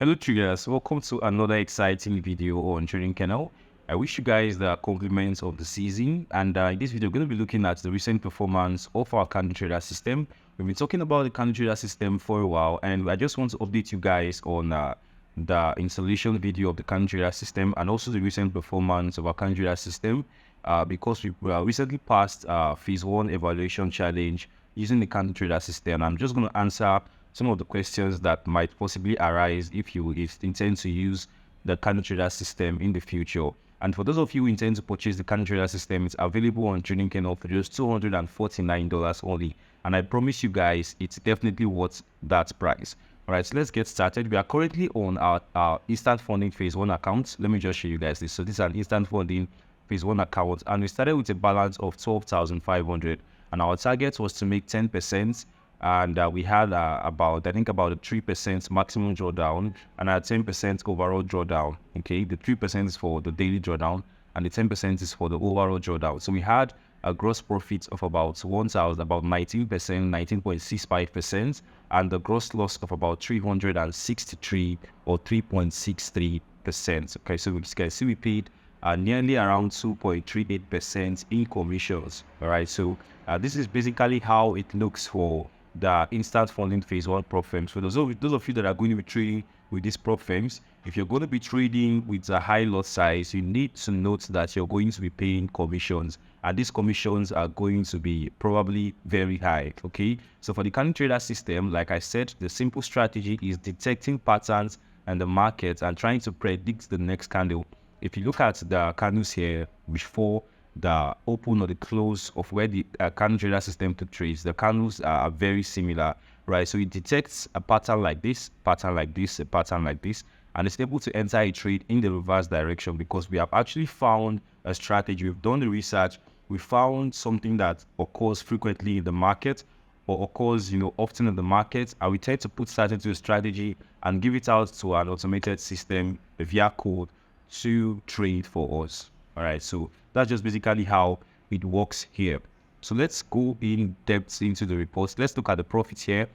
Hello traders, welcome to another exciting video on trading channel. I wish you guys the compliments of the season, and in this video we're going to be looking at the recent performance of our candle trader system. We've been talking about the candle trader system for a while, and I just want to update you guys on the installation video of the candle trader system and also the recent performance of our candle trader system, because we recently passed phase 1 evaluation challenge using the candle trader system. I'm just going to answer some of the questions that might possibly arise if you intend to use the candle trader system in the future. And for those of you who intend to purchase the candle trader system, it's available on Trading Kernel for just $249 only. And I promise you guys, it's definitely worth that price. All right, so let's get started. We are currently on our instant funding phase 1 account. Let me just show you guys this. So this is an instant funding phase 1 account, and we started with a balance of 12,500, and our target was to make 10%. And we had about a 3% maximum drawdown and a 10% overall drawdown. Okay, the 3% is for the daily drawdown and the 10% is for the overall drawdown. So we had a gross profit of about 19%, 19.65%, and the gross loss of about 363 or 3.63%. Okay, so we can see we paid nearly around 2.38% in commissions. All right, so this is basically how it looks for the instant funding phase 1 prop firms. For those of you that are going to be trading with these prop firms, if you're going to be trading with a high lot size, you need to note that you're going to be paying commissions, and these commissions are going to be probably very high. Okay, so for the candle trader system, like I said, the simple strategy is detecting patterns and the market and trying to predict the next candle. If you look at the candles here before the open or the close of where the candle trader system to trades, the candles are very similar, right? So it detects a pattern like this, pattern like this, a pattern like this, and it's able to enter a trade in the reverse direction because we have actually found a strategy. We've done the research. We found something that occurs frequently in the market or occurs, often in the market, and we tend to put that into a strategy and give it out to an automated system via code to trade for us. All right, so that's just basically how it works here. So let's go in depth into the reports. Let's look at the profits here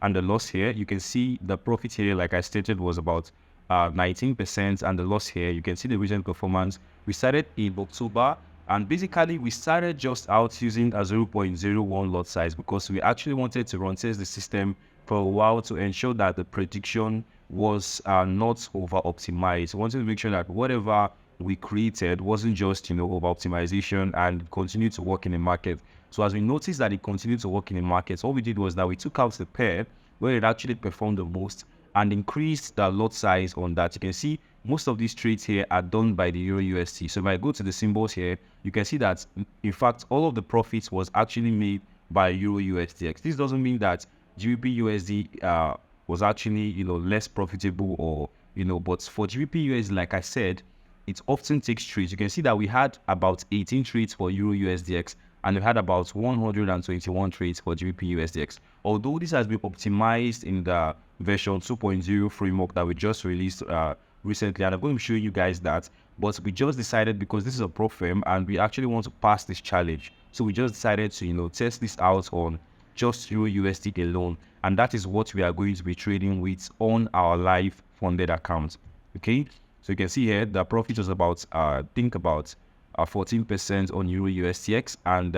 and the loss here. You can see the profit here, like I stated, was about 19%, and the loss here, you can see the recent performance. We started in October, and basically we started just out using a 0.01 lot size because we actually wanted to run test the system for a while to ensure that the prediction was not over optimized. We wanted to make sure that whatever we created wasn't just over optimization and continue to work in the market. So as we noticed that it continued to work in the market, what we did was that we took out the pair where it actually performed the most and increased the lot size on that. You can see most of these trades here are done by the Euro USD. So if I go to the symbols here, you can see that in fact all of the profits was actually made by Euro USDX. This doesn't mean that GBP USD was actually less profitable, or but for GBP USD, like I said, it often takes trades. You can see that we had about 18 trades for Euro USDX and we had about 121 trades for GBP USDX. Although this has been optimized in the version 2.0 framework that we just released recently, and I'm going to show you guys that, but we just decided, because this is a pro firm and we actually want to pass this challenge, so we just decided to test this out on just Euro USD alone, and that is what we are going to be trading with on our live funded account. Okay, so you can see here the profit was about about 14% on Euro USDX, and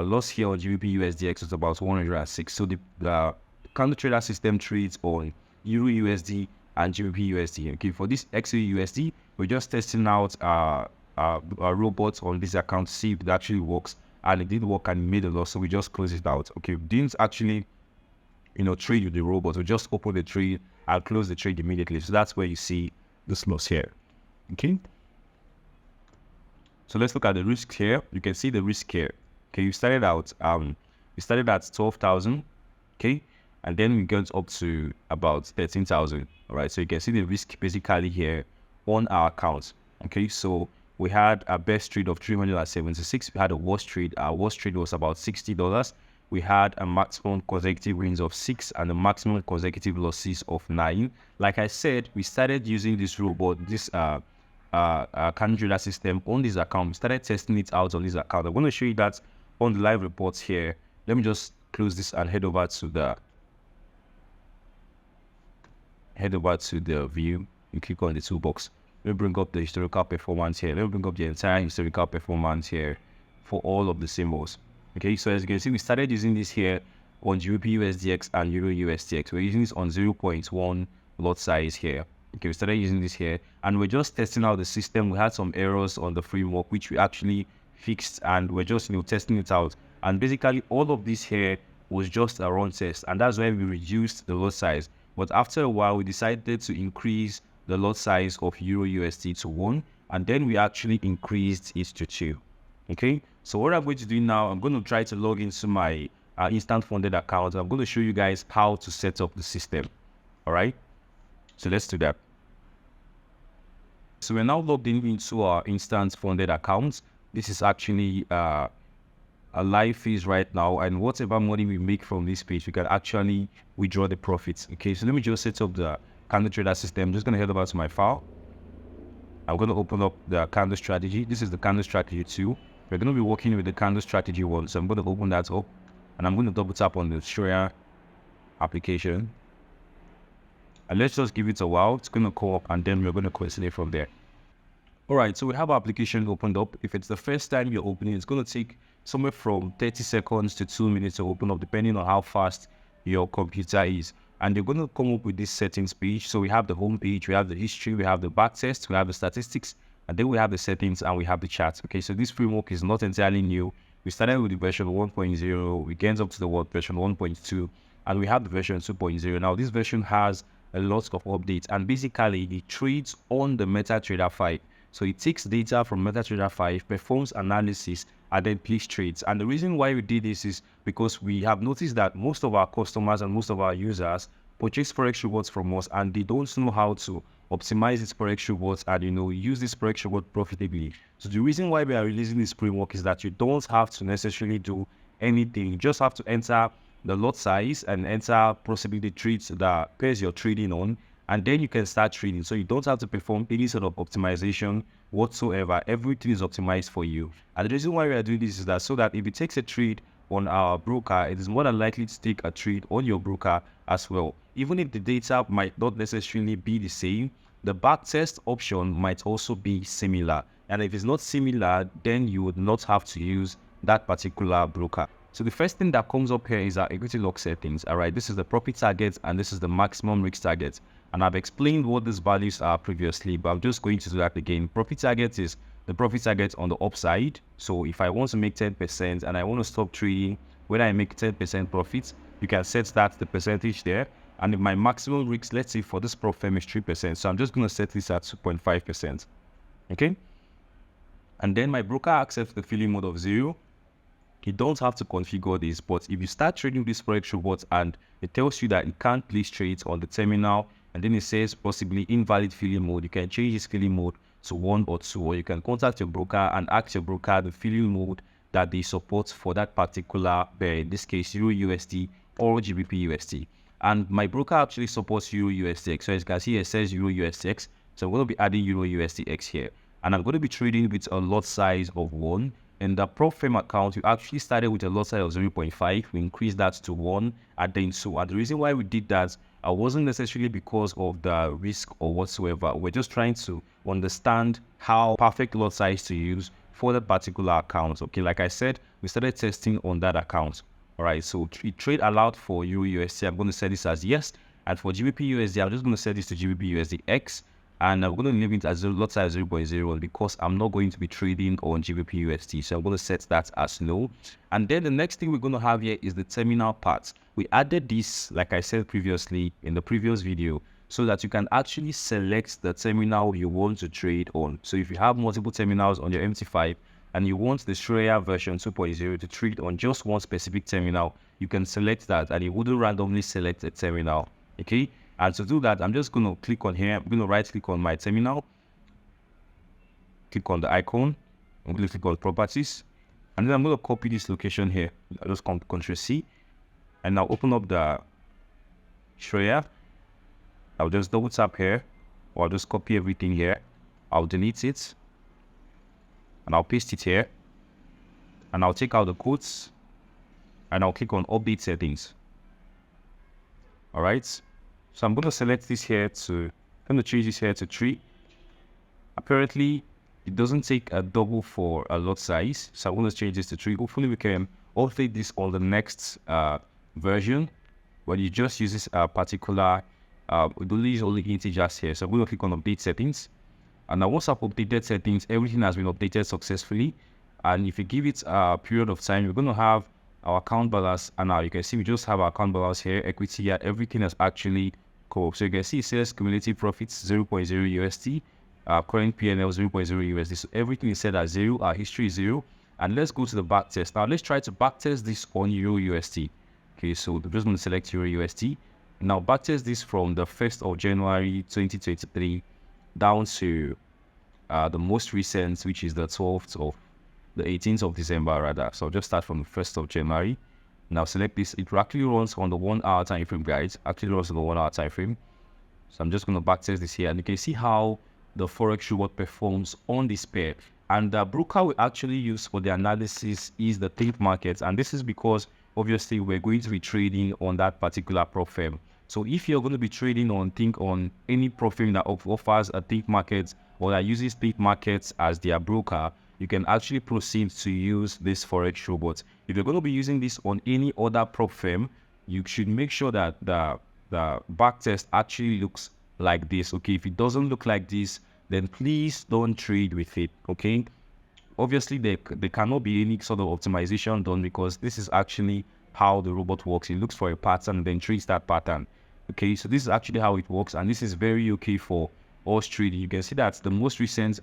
loss here on GBP USDX was about 106. So the candle trader system trades on Euro USD and GBP USD. Okay, for this XAU USD, we're just testing out a robot on this account to see if it actually works, and it did work and it made a loss, so we just closed it out. Okay, we didn't actually trade with the robot. We just open the trade and close the trade immediately. So that's where you see this loss here. Okay, so let's look at the risk here. You can see the risk here. Okay, we started out at 12,000. Okay, and then we got up to about 13,000. All right, so you can see the risk basically here on our account. Okay, so we had a best trade of 376. We had a worst trade. Our worst trade was about $60. We had a maximum consecutive wins of 6 and a maximum consecutive losses of 9. Like I said, we started using this robot, this candle trader system on this account. We started testing it out on this account. I'm going to show you that on the live reports here. Let me just close this and head over to the head over to the view, you click on the toolbox. Let me bring up the historical performance here. Let me bring up the entire historical performance here for all of the symbols. Okay, so as you can see, we started using this here on GBP USDX and Euro USDX. We're using this on 0.1 lot size here. Okay, we started using this here, and we're just testing out the system. We had some errors on the framework, which we actually fixed, and we're just testing it out. And basically, all of this here was just a run test, and that's why we reduced the lot size. But after a while, we decided to increase the lot size of Euro USD to 1, and then we actually increased it to 2. Okay, so what I'm going to do now, I'm going to try to log into my instant funded account. I'm going to show you guys how to set up the system. All right, so let's do that. So we're now logged into our instant funded account. This is actually a live fees right now, and whatever money we make from this page, we can actually withdraw the profits. Okay, so let me just set up the candle trader system. I'm just going to head over to my file. I'm going to open up the candle strategy. This is the candle strategy 2. We're going to be working with the candle strategy 1. So I'm going to open that up, and I'm going to double tap on the Shreya application. And let's just give it a while. It's going to call up, and then we're going to continue from there. All right, so we have our application opened up. If it's the first time you're opening, it's going to take somewhere from 30 seconds to 2 minutes to open up, depending on how fast your computer is. And you're going to come up with this settings page. So we have the home page, we have the history, we have the backtest, we have the statistics, and then we have the settings, and we have the charts. Okay, so this framework is not entirely new. We started with the version 1.0, we get up to the version 1.2, and we have the version 2.0. Now this version has a lot of updates, and basically it trades on the MetaTrader 5. So it takes data from MetaTrader 5, performs analysis, and then place trades. And the reason why we did this is because we have noticed that most of our customers and most of our users purchase Forex rewards from us, and they don't know how to optimize these Forex rewards and use this Forex reward profitably. So the reason why we are releasing this framework is that you don't have to necessarily do anything. You just have to enter the lot size and enter possibly the trades that pairs you're trading on, and then you can start trading. So you don't have to perform any sort of optimization whatsoever. Everything is optimized for you. And the reason why we are doing this is that so that if it takes a trade on our broker, it is more than likely to take a trade on your broker as well. Even if the data might not necessarily be the same, the backtest option might also be similar. And if it's not similar, then you would not have to use that particular broker. So the first thing that comes up here is our equity lock settings. All right, this is the profit target, and this is the maximum risk target. And I've explained what these values are previously, but I'm just going to do that again. Profit target is the profit target on the upside. So if I want to make 10% and I want to stop trading when I make 10% profits, you can set that the percentage there. And if my maximum risk, let's say for this prop firm is 3%, so I'm just going to set this at 2.5%. Okay. And then my broker accepts the filling mode of 0. You don't have to configure this, but if you start trading this Forex robot and it tells you that you can't place trades on the terminal, and then it says possibly invalid filling mode, you can change this filling mode to 1 or 2, or you can contact your broker and ask your broker the filling mode that they support for that particular pair, in this case Euro USD or GBP USD. And my broker actually supports Euro USDX. So as you can see, it says Euro USDX. So I'm going to be adding Euro USDX here, and I'm going to be trading with a lot size of 1. In the prop firm account, we actually started with a lot size of 0.5. We increased that to 1 and then 2. And the reason why we did that wasn't necessarily because of the risk or whatsoever. We're just trying to understand how perfect lot size to use for that particular account. Okay, like I said, we started testing on that account. All right, so trade allowed for Euro USD. I'm going to set this as yes. And for GBP USD, I'm just going to set this to GBP USD X. And I'm going to leave it as lot size 0.01 because I'm not going to be trading on GBP USD. So I'm going to set that as no. And then the next thing we're going to have here is the terminal part. We added this, like I said previously in the previous video, so that you can actually select the terminal you want to trade on. So if you have multiple terminals on your MT5 and you want the Shreya version 2.0 to trade on just one specific terminal, you can select that, and it wouldn't randomly select a terminal. Okay. And to do that, I'm just going to click on here. I'm going to right click on my terminal, click on the icon. I'm going to click on properties, and then I'm going to copy this location here. I'll just Ctrl C, and I'll open up the Shreya. I'll just double tap here, or I'll just copy everything here. I'll delete it, and I'll paste it here, and I'll take out the quotes, and I'll click on update settings. All right. So I'm going to select this here I'm going to change this here to 3. Apparently, it doesn't take a double for a lot size. So I'm going to change this to 3. Hopefully, we can update this on the next version. When you just use this particular, we don't use only integers here. So I'm going to click on update settings. And now once I've updated settings, everything has been updated successfully. And if you give it a period of time, you're going to have our account balance. And now you can see we just have our account balance here, equity here, everything has actually come up. So you can see it says cumulative profits 0.0 USD, current PNL 0.0 USD. So everything is set at 0, our history is 0. And let's go to the back test. Now let's try to back test this on Euro USD. Okay, so I'm just going to select Euro USD. Now backtest this from the 1st of January 2023 down to the most recent, which is the 18th of December rather. So I'll just start from the 1st of January. Now select this. It actually runs on the 1 hour time frame, guys. Actually runs on the 1 hour time frame. So I'm just going to backtest this here, and you can see how the Forex Robot performs on this pair. And the broker we actually use for the analysis is the Think Markets, and this is because obviously we're going to be trading on that particular prop firm. So if you're going to be trading on any prop firm that offers a Think Markets or that uses Think Markets as their broker, you can actually proceed to use this Forex Robot. If you're going to be using this on any other prop firm, you should make sure that the backtest actually looks like this. Okay, if it doesn't look like this, then please don't trade with it. Okay, obviously there cannot be any sort of optimization done, because this is actually how the robot works. It looks for a pattern and then trades that pattern. Okay, so this is actually how it works, and this is very okay for us trading. You can see that the most recent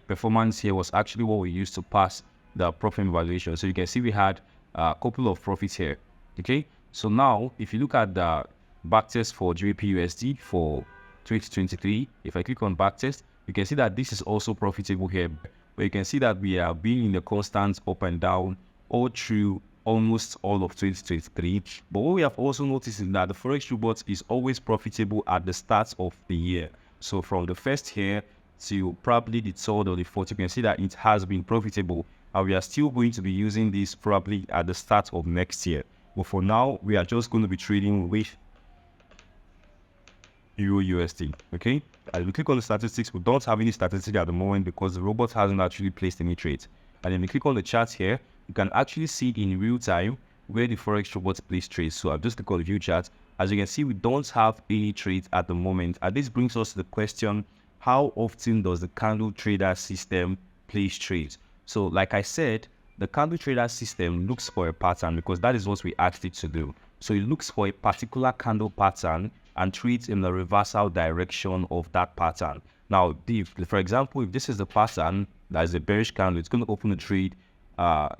performance here was actually what we used to pass the profit evaluation. So you can see we had a couple of profits here. Okay, so now if you look at the backtest for GBP/USD for 2023, if I click on backtest, you can see that this is also profitable here. But you can see that we are being in a constant up and down all through almost all of 2023. But what we have also noticed is that the Forex Robot is always profitable at the start of the year. So from the first year to probably the 3rd or the 4th, you can see that it has been profitable, and we are still going to be using this probably at the start of next year. But for now, we are just going to be trading with Euro USD. Okay, as we click on the statistics, we don't have any statistics at the moment because the robot hasn't actually placed any trades. And then we click on the charts here, you can actually see in real time where the Forex Robot place trades. So I've just clicked on the view chart. As you can see, we don't have any trades at the moment, and this brings us to the question: how often does the candle trader system place trades? So like I said, the candle trader system looks for a pattern, because that is what we asked it to do. So it looks for a particular candle pattern and trades in the reversal direction of that pattern. Now, for example, if this is the pattern that is a bearish candle, it's going to open a trade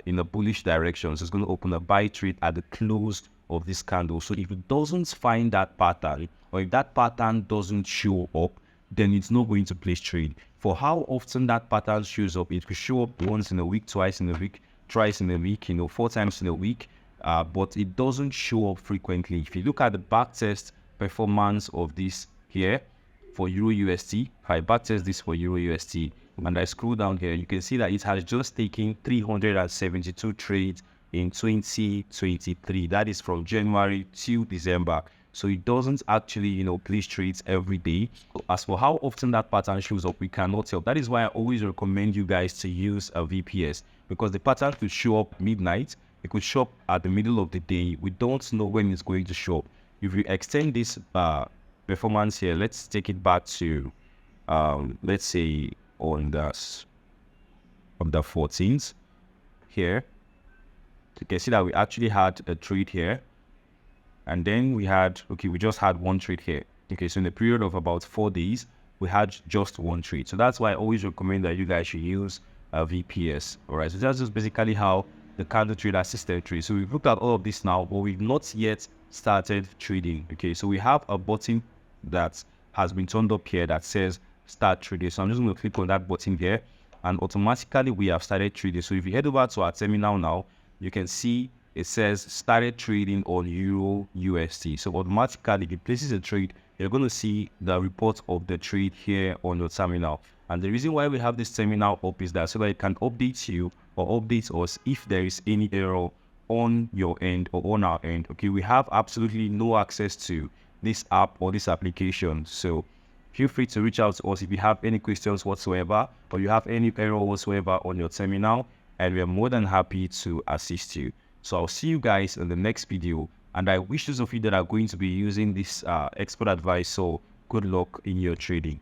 in a bullish direction. So it's going to open a buy trade at the close of this candle. So if it doesn't find that pattern, or if that pattern doesn't show up, then it's not going to place trade. For how often that pattern shows up, it could show up once in a week, twice in a week, thrice in a week, 4 times in a week, but it doesn't show up frequently. If you look at the backtest performance of this here for Euro USD, if I backtest this for Euro USD and I scroll down here, you can see that it has just taken 372 trades in 2023. That is from January to December. So it doesn't actually, place trades every day. As for how often that pattern shows up, we cannot tell. That is why I always recommend you guys to use a VPS, because the pattern could show up midnight. It could show up at the middle of the day. We don't know when it's going to show up. If we extend this performance here, let's take it back to, let's say on the 14th here. You can see that we actually had a trade here. And then we just had one trade here. Okay, so in a period of about 4 days, we had just one trade. So that's why I always recommend that you guys should use a VPS. All right, so that's just basically how the candle trader system trades. So we've looked at all of this now, but we've not yet started trading. Okay, so we have a button that has been turned up here that says start trading. So I'm just going to click on that button here, and automatically we have started trading. So if you head over to our terminal now, you can see it says started trading on Euro USD. So automatically, if it places a trade, you're going to see the report of the trade here on your terminal. And the reason why we have this terminal up is that so that it can update you or update us if there is any error on your end or on our end. Okay, we have absolutely no access to this app or this application. So feel free to reach out to us if you have any questions whatsoever, or you have any error whatsoever on your terminal, and we are more than happy to assist you. So I'll see you guys in the next video, and I wish those of you that are going to be using this expert advice, so good luck in your trading.